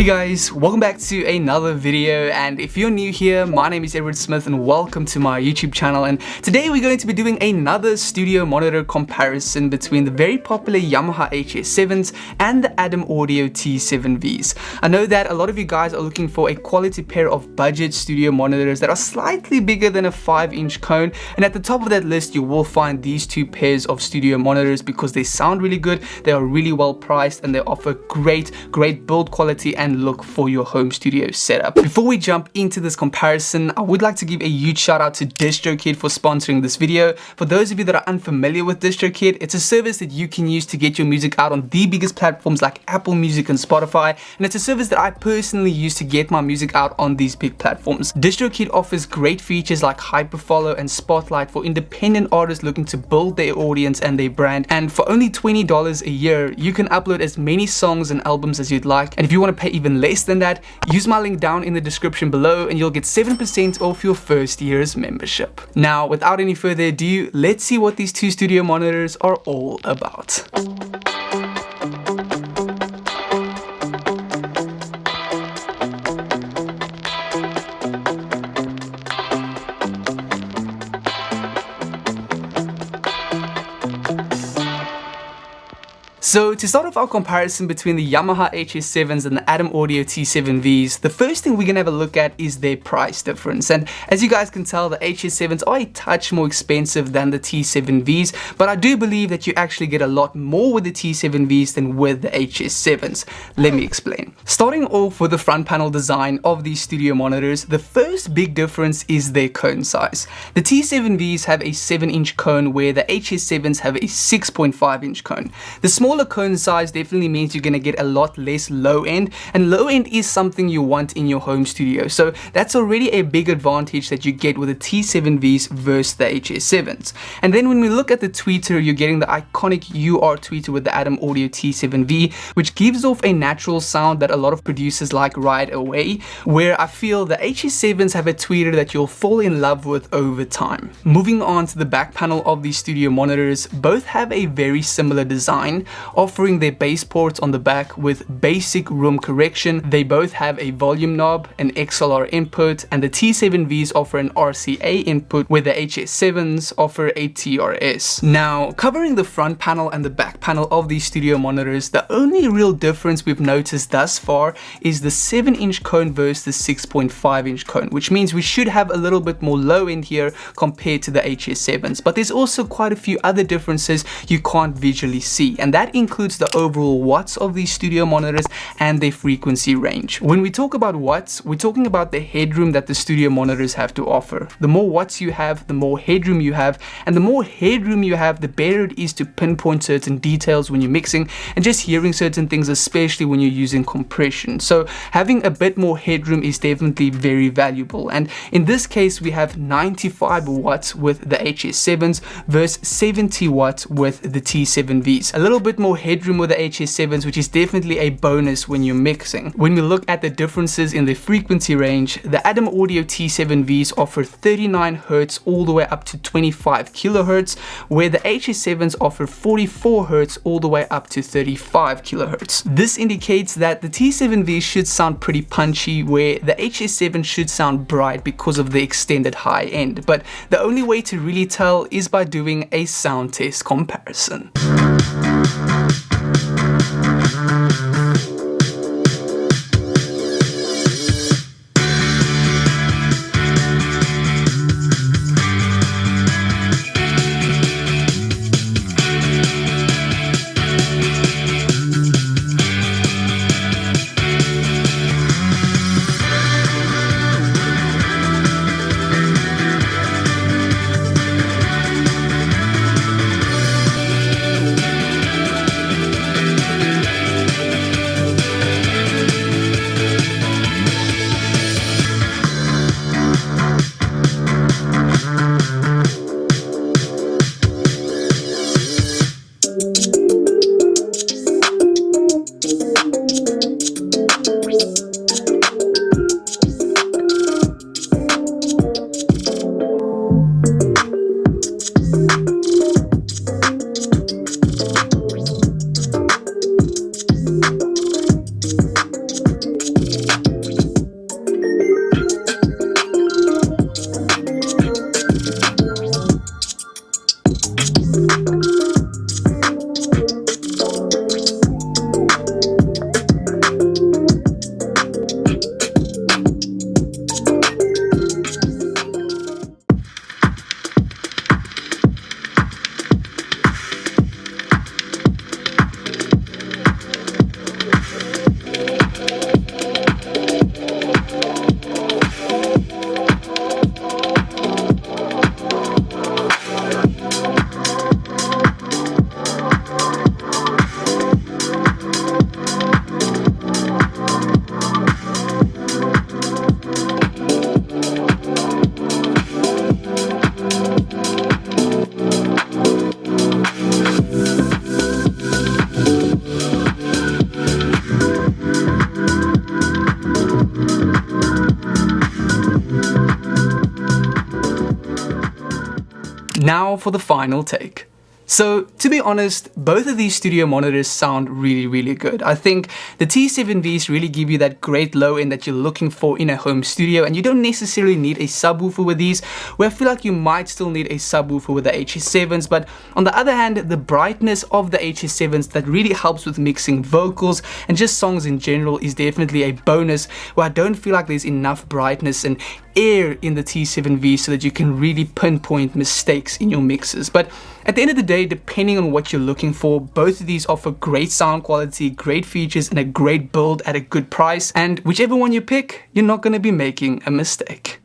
Hey guys, welcome back to another video, and if you're new here, my name is Edward Smith and welcome to my YouTube channel. And today we're going to be doing another studio monitor comparison between the very popular Yamaha HS7s and the Adam Audio T7Vs. I know that a lot of you guys are looking for a quality pair of budget studio monitors that are slightly bigger than a 5-inch cone, and at the top of that list you will find these two pairs of studio monitors because they sound really good, they are really well priced, and they offer great build quality and look for your home studio setup. Before we jump into this comparison, I would like to give a huge shout out to DistroKid for sponsoring this video. For those of you that are unfamiliar with DistroKid, it's a service that you can use to get your music out on the biggest platforms like Apple Music and Spotify, and it's a service that I personally use to get my music out on these big platforms. DistroKid offers great features like Hyperfollow and Spotlight for independent artists looking to build their audience and their brand, and for only $20 a year you can upload as many songs and albums as you'd like. And if you want to pay even less than that, use my link down in the description below and you'll get 7% off your first year's membership. Now, without any further ado, let's see what these two studio monitors are all about. So to start off our comparison between the Yamaha HS7s and the Adam Audio T7Vs, the first thing we're going to have a look at is their price difference. And as you guys can tell, the HS7s are a touch more expensive than the T7Vs, but I do believe that you actually get a lot more with the T7Vs than with the HS7s. Let me explain. Starting off with the front panel design of these studio monitors, the first big difference is their cone size. The T7Vs have a 7-inch cone where the HS7s have a 6.5-inch cone. The smaller cone size definitely means you're going to get a lot less low end, and low end is something you want in your home studio, so that's already a big advantage that you get with the T7Vs versus the HS7s. And then when we look at the tweeter, you're getting the iconic UR tweeter with the Adam Audio T7V, which gives off a natural sound that a lot of producers like right away, where I feel the HS7s have a tweeter that you'll fall in love with over time. Moving on to the back panel of these studio monitors, both have a very similar design, offering their bass ports on the back with basic room correction. They both have a volume knob, an XLR input, and the T7Vs offer an RCA input where the HS7s offer a TRS. Now, covering the front panel and the back panel of these studio monitors, the only real difference we've noticed thus far is the 7-inch cone versus the 6.5-inch cone, which means we should have a little bit more low end here compared to the HS7s. But there's also quite a few other differences you can't visually see, and that includes the overall watts of these studio monitors and their frequency range. When we talk about watts, we're talking about the headroom that the studio monitors have to offer. The more watts you have, the more headroom you have, and the more headroom you have, the better it is to pinpoint certain details when you're mixing and just hearing certain things, especially when you're using compression. So having a bit more headroom is definitely very valuable, and in this case we have 95 watts with the HS7s versus 70 watts with the T7Vs. A little bit more headroom with the HS7s, which is definitely a bonus when you're mixing. When we look at the differences in the frequency range, the Adam Audio T7Vs offer 39 Hz all the way up to 25 kHz, where the HS7s offer 44 Hz all the way up to 35 kHz. This indicates that the T7V should sound pretty punchy, where the HS7 should sound bright because of the extended high end, but the only way to really tell is by doing a sound test comparison. Now for the final take. So, to be honest, both of these studio monitors sound really good. I think the T7Vs really give you that great low end that you're looking for in a home studio, and you don't necessarily need a subwoofer with these, where I feel like you might still need a subwoofer with the HS7s, but on the other hand, the brightness of the HS7s that really helps with mixing vocals and just songs in general is definitely a bonus, where I don't feel like there's enough brightness and air in the T7V so that you can really pinpoint mistakes in your mixes. But at the end of the day, depending on what you're looking for, both of these offer great sound quality, great features, and a great build at a good price. And whichever one you pick, you're not going to be making a mistake.